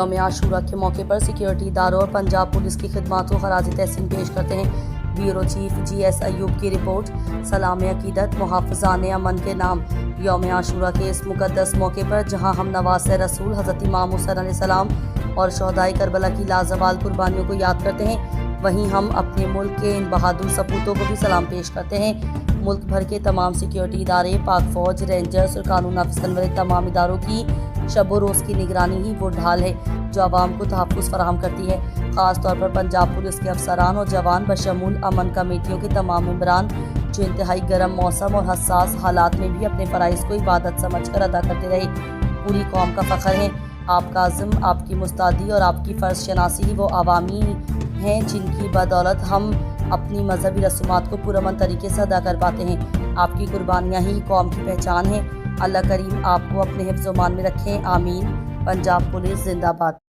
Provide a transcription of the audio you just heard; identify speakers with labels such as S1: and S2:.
S1: یوم عاشورہ کے موقع پر سیکیورٹی اداروں اور پنجاب پولیس کی خدمات کو خراج تحسین پیش کرتے ہیں۔ بیورو چیف جی ایس ایوب کی رپورٹ۔ سلام عقیدت محافظان امن کے نام یوم عاشورہ کے اس مقدس موقع پر جہاں ہم نواز رسول حضرت امام حسین علیہ السلام اور شہدائے کربلا کی لازوال قربانیوں کو یاد کرتے ہیں، وہیں ہم اپنے ملک کے ان بہادر سپوتوں کو بھی سلام پیش کرتے ہیں۔ ملک بھر کے تمام سیکیورٹی ادارے، پاک فوج، رینجرز اور قانون نافذ کرنے والے تمام اداروں کی شب و روز کی نگرانی ہی وہ ڈھال ہے جو عوام کو تحفظ فراہم کرتی ہے۔ خاص طور پر پنجاب پولیس کے افسران اور جوان بشمول امن کمیٹیوں کے تمام ممبران جو انتہائی گرم موسم اور حساس حالات میں بھی اپنے فرائض کو عبادت سمجھ کر ادا کرتے رہے، پوری قوم کا فخر ہے۔ آپ کا عزم، آپ کی مستعدی اور آپ کی فرض شناسی ہی وہ عوامی ہیں جن کی بدولت ہم اپنی مذہبی رسومات کو پرامن طریقے سے ادا کر پاتے ہیں۔ آپ کی قربانیاں ہی قوم کی پہچان ہیں۔ اللہ کریم آپ کو اپنے حفظ و امان میں رکھیں، آمین۔ پنجاب پولیس زندہ باد۔